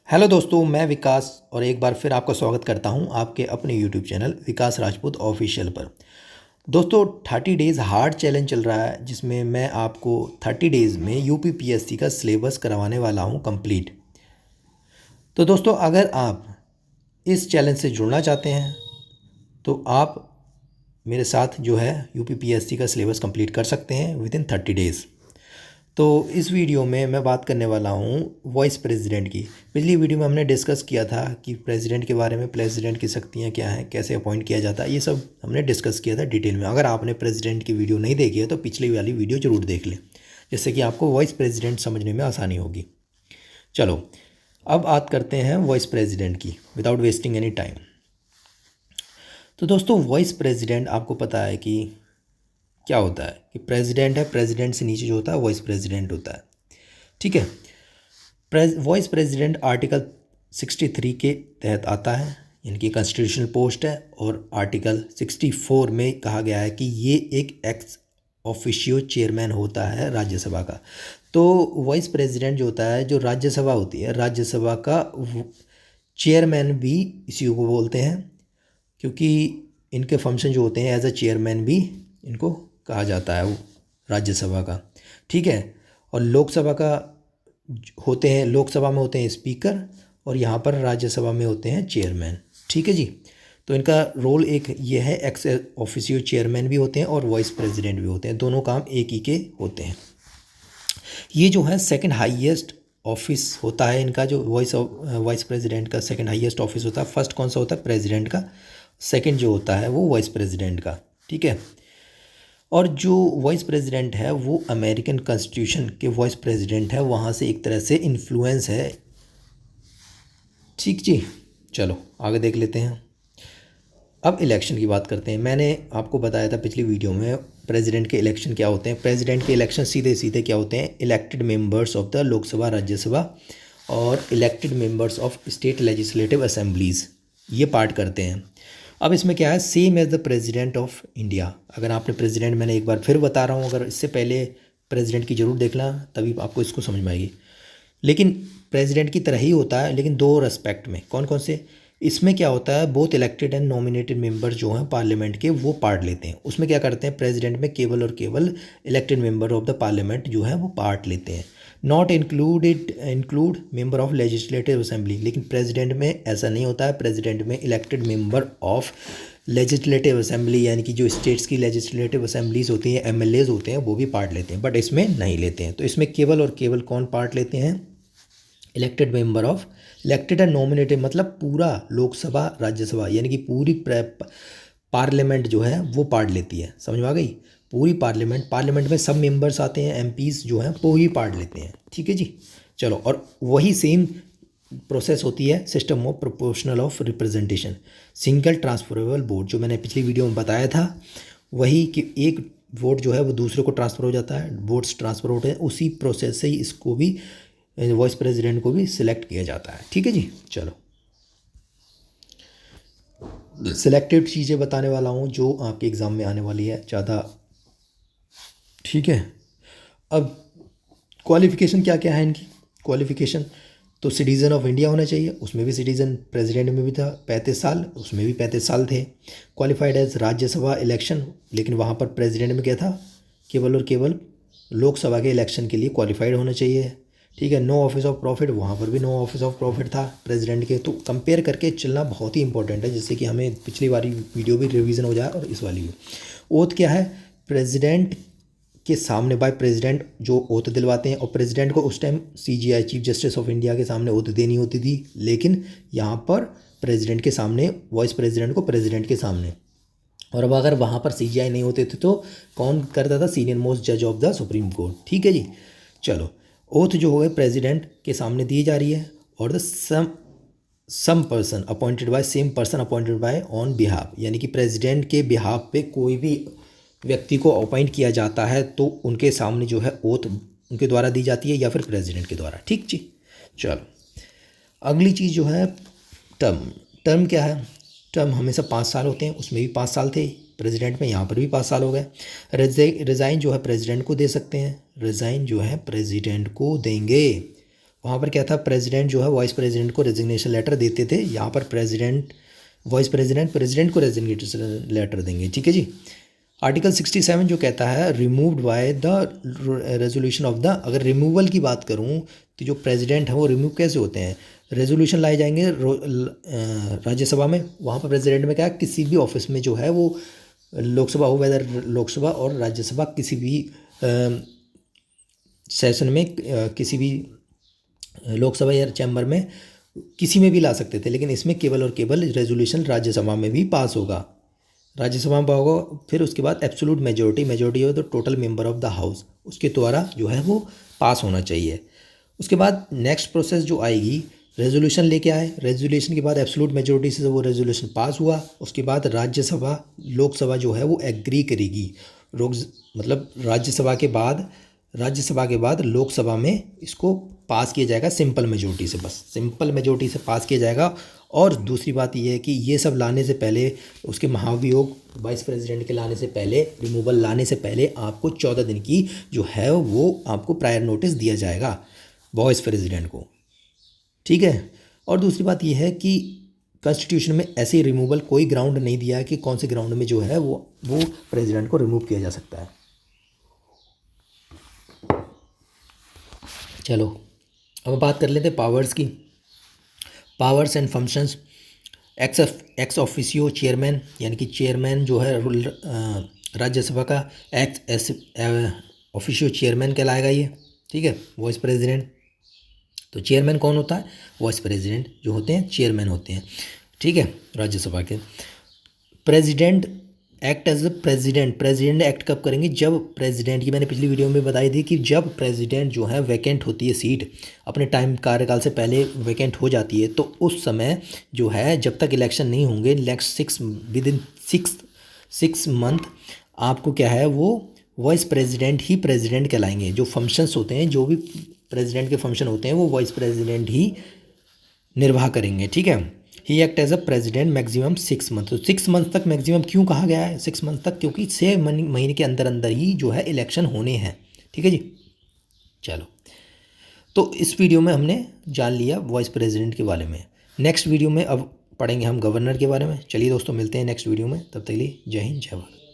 Hello दोस्तों, मैं विकास और एक बार फिर आपका स्वागत करता हूं आपके अपने यूट्यूब चैनल विकास राजपूत ऑफिशियल पर। दोस्तों, 30 डेज़ हार्ड चैलेंज चल रहा है जिसमें मैं आपको 30 डेज़ में यूपीपीएससी का सिलेबस करवाने वाला हूं कंप्लीट। तो दोस्तों, अगर आप इस चैलेंज से जुड़ना चाहते हैं तो आप मेरे साथ जो है यूपीपीएससी का सिलेबस कंप्लीट कर सकते हैं विद इन 30 डेज़। तो इस वीडियो में मैं बात करने वाला हूँ वाइस प्रेसिडेंट की। पिछली वीडियो में हमने डिस्कस किया था कि प्रेसिडेंट के बारे में, प्रेसिडेंट की शक्तियाँ क्या हैं, कैसे अपॉइंट किया जाता है, ये सब हमने डिस्कस किया था डिटेल में। अगर आपने प्रेसिडेंट की वीडियो नहीं देखी है तो पिछली वाली वीडियो ज़रूर देख लें, जिससे कि आपको वाइस प्रेसिडेंट समझने में आसानी होगी। चलो, अब बात करते हैं वाइस प्रेसिडेंट की विदाउट वेस्टिंग एनी टाइम। तो दोस्तों, वाइस प्रेसिडेंट आपको पता है कि क्या होता है कि प्रेसिडेंट है, प्रेसिडेंट से नीचे जो होता है वाइस प्रेसिडेंट होता है। ठीक है। वाइस प्रेसिडेंट आर्टिकल 63 के तहत आता है, यानी कि कॉन्स्टिट्यूशनल पोस्ट है। और आर्टिकल 64 में कहा गया है कि ये एक एक्स ऑफिशियो चेयरमैन होता है राज्यसभा का। तो वाइस प्रेसिडेंट जो होता है, जो राज्यसभा होती है, राज्यसभा का चेयरमैन भी इसी को बोलते हैं, क्योंकि इनके फंक्शन जो होते हैं एज अ चेयरमैन भी इनको कहा जाता है वो राज्यसभा का। ठीक है। और लोकसभा का होते हैं, लोकसभा में होते हैं स्पीकर और यहाँ पर राज्यसभा में होते हैं चेयरमैन। ठीक है जी। तो इनका रोल एक ये है, एक्स ऑफिशियो चेयरमैन भी होते हैं और वाइस प्रेसिडेंट भी होते हैं, दोनों काम एक ही के होते हैं। ये जो है सेकंड हाईएस्ट ऑफिस होता है इनका, जो वाइस प्रेसिडेंट का सेकंड हाईएस्ट ऑफिस होता है। फर्स्ट कौन सा होता है? प्रेसिडेंट का। सेकंड जो होता है वो वाइस प्रेसिडेंट का। ठीक है। और जो वाइस प्रेसिडेंट है वो अमेरिकन कॉन्स्टिट्यूशन के वाइस प्रेसिडेंट है, वहाँ से एक तरह से इन्फ्लुएंस है। ठीक जी। चलो आगे देख लेते हैं। अब इलेक्शन की बात करते हैं। मैंने आपको बताया था पिछली वीडियो में प्रेसिडेंट के इलेक्शन क्या होते हैं। प्रेसिडेंट के इलेक्शन सीधे सीधे क्या होते हैं? Elected members of the Lok Sabha, Rajya Sabha और elected members of state legislative assemblies, ये पार्ट करते हैं। अब इसमें क्या है? Same as the president of India. अगर आपने प्रेसिडेंट, मैंने एक बार फिर बता रहा हूँ, अगर इससे पहले प्रेसिडेंट की जरूर देखना, तभी आपको इसको समझ में आएगी। लेकिन प्रेसिडेंट की तरह ही होता है, लेकिन दो रेस्पेक्ट में। कौन कौन से? इसमें क्या होता है, both elected and nominated member जो हैं पार्लियामेंट के, वो पार्ट लेते हैं। उसमें क्या करते हैं? प्रेसिडेंट में केवल और केवल elected member of the parliament जो है वो पार्ट लेते हैं, not include member of legislative assembly. लेकिन प्रेसिडेंट में ऐसा नहीं होता है। प्रेसिडेंट में elected member of legislative assembly, यानी कि जो स्टेट्स की लेजिस्लेटिव असेंबलीज होती हैं, एमएलएज होते हैं, वो भी पार्ट लेते हैं, बट इसमें नहीं लेते हैं। तो इसमें केवल और केवल कौन पार्ट लेते हैं? Elected member of, elected and nominated मतलब पूरा लोकसभा राज्यसभा, यानी कि पूरी पार्लियामेंट जो है वो पार्ट लेती है। समझ में आ गई? पूरी पार्लियामेंट में सब मेंबर्स आते हैं, एमपीज जो हैं वो ही पार्ट लेते हैं। ठीक है जी। चलो, और वही सेम प्रोसेस होती है system of proportional of representation, single transferable vote, जो मैंने पिछली वीडियो में बताया था। वही कि एक वोट जो है वो दूसरे को ट्रांसफ़र हो जाता है, वोट्स ट्रांसफ़र होते हैं, उसी प्रोसेस से ही इसको भी, वाइस प्रेसिडेंट को भी सिलेक्ट किया जाता है। ठीक है जी। चलो, सिलेक्टेड चीज़ें बताने वाला हूँ जो आपके एग्ज़ाम में आने वाली है ज़्यादा। ठीक है। अब क्वालिफ़िकेशन क्या क्या है इनकी? क्वालिफ़िकेशन तो सिटीज़न ऑफ इंडिया होना चाहिए, उसमें भी सिटीज़न, प्रेसिडेंट में भी था 35 साल, उसमें भी 35 साल थे। क्वालिफाइड एज राज्यसभा इलेक्शन, लेकिन वहाँ पर प्रेसिडेंट में क्या था? केवल और केवल लोकसभा के इलेक्शन के लिए क्वालिफाइड होना चाहिए। ठीक है। नो ऑफिस ऑफ प्रॉफिट, वहाँ पर भी नो ऑफिस ऑफ प्रॉफिट था प्रेसिडेंट के। तो कंपेयर करके चलना बहुत ही इंपॉर्टेंट है, जिससे कि हमें पिछली वाली वीडियो भी रिवीजन हो जाए और इस वाली भी। ओथ क्या है? प्रेसिडेंट के सामने बाय प्रेसिडेंट जो ओथ दिलवाते हैं, और प्रेसिडेंट को उस time CGI, chief justice of India के सामने ओथ देनी होती थी, लेकिन यहाँ पर प्रेसिडेंट के सामने, वाइस प्रेसिडेंट को प्रेसिडेंट के सामने। और अब अगर वहाँ पर सीजीआई नहीं होते थे तो कौन करता था? सीनियर मोस्ट जज ऑफ द सुप्रीम कोर्ट। ठीक है जी। चलो, ओथ जो हो गए प्रेसिडेंट के सामने दी जा रही है, और the some person appointed by, same person appointed by on behalf, यानी कि प्रेसिडेंट के बिहाफ पे कोई भी व्यक्ति को अपॉइंट किया जाता है तो उनके सामने जो है ओथ उनके द्वारा दी जाती है या फिर प्रेसिडेंट के द्वारा। ठीक जी। चलो, अगली चीज़ जो है टर्म। टर्म क्या है? टर्म हमेशा 5 साल होते हैं, उसमें भी 5 साल थे प्रेसिडेंट में, यहाँ पर भी 5 साल हो गए। रिज़ाइन जो है प्रेसिडेंट को दे सकते हैं, रिज़ाइन जो है प्रेसिडेंट को देंगे। वहाँ पर क्या था, प्रेसिडेंट जो है वाइस प्रेसिडेंट को रेजिग्नेशन लेटर देते थे, यहाँ पर वाइस प्रेसिडेंट को रेजिग्नेशन लेटर देंगे। ठीक है जी। आर्टिकल 67 जो कहता है removed by the resolution of the, अगर रिमूवल की बात करूँ तो जो प्रेसिडेंट है वो रिमूव कैसे होते हैं, रेजोल्यूशन लाए जाएंगे राज्यसभा में। वहाँ पर प्रेसिडेंट में क्या, किसी भी ऑफिस में जो है वो लोकसभा हो, वेदर लोकसभा और राज्यसभा, किसी भी सेशन में किसी भी लोकसभा या चैम्बर में किसी में भी ला सकते थे, लेकिन इसमें केवल और केवल रेजोल्यूशन राज्यसभा में भी पास होगा, राज्यसभा में होगा। फिर उसके बाद एब्सोल्यूट मेजोरिटी हो तो total member of the house, उसके द्वारा जो है वो पास होना चाहिए। उसके बाद नेक्स्ट प्रोसेस जो आएगी, रेजोल्यूशन लेके आए, रेजोल्यूशन के बाद एब्सोल्यूट मेजोरिटी से वो रेजोल्यूशन पास हुआ, उसके बाद राज्यसभा लोकसभा जो है वो एग्री करेगी, मतलब राज्यसभा के बाद लोकसभा में इसको पास किया जाएगा सिंपल मेजोरिटी से, बस सिंपल मेजोरिटी से पास किया जाएगा। और दूसरी बात ये है कि ये सब लाने से पहले, उसके महाभियोग वाइस प्रेसिडेंट के लाने से पहले, रिमूवल लाने से पहले आपको 14 दिन की जो है वो आपको प्रायर नोटिस दिया जाएगा वाइस प्रेसिडेंट को। ठीक है। और दूसरी बात ये है कि कॉन्स्टिट्यूशन में ऐसे रिमूवल कोई ग्राउंड नहीं दिया है कि कौन से ग्राउंड में जो है वो प्रेसिडेंट को रिमूव किया जा सकता है। चलो अब बात कर लेते हैं पावर्स की। Powers and functions, ex officio chairman, यानी कि चेयरमैन जो है राज्यसभा का एक्स ऑफिशियो चेयरमैन कहलाएगा ये। ठीक है। वाइस प्रेसिडेंट, तो चेयरमैन कौन होता है, वाइस प्रेसिडेंट जो होते हैं चेयरमैन होते हैं। ठीक है। राज्यसभा के president act as a president act कब करेंगे, जब प्रेसिडेंट की, मैंने पिछली वीडियो में बताई थी कि जब प्रेसिडेंट जो है वैकेंट होती है, सीट अपने टाइम कार्यकाल से पहले वैकेंट हो जाती है, तो उस समय जो है जब तक इलेक्शन नहीं होंगे, नेक्स्ट विद इन 6 मंथ आपको क्या है वो वाइस प्रेसिडेंट ही प्रेसिडेंट कहलाएंगे। जो फंक्शंस होते हैं, जो भी प्रेसिडेंट के फंक्शन होते हैं, वो वाइस प्रेसिडेंट ही निर्वाह करेंगे। ठीक है। He act as a president maximum 6 month. तो 6 मंथ तक मैक्सिमम क्यों कहा गया है 6 मंथ तक, क्योंकि 6 महीने के अंदर अंदर ही जो है इलेक्शन होने हैं। ठीक है जी। चलो, तो इस वीडियो में हमने जान लिया वाइस प्रेसिडेंट के बारे में। नेक्स्ट वीडियो में अब पढ़ेंगे हम गवर्नर के बारे में। चलिए दोस्तों, मिलते हैं नेक्स्ट वीडियो में, तब तक के लिए जय हिंद जय भारत।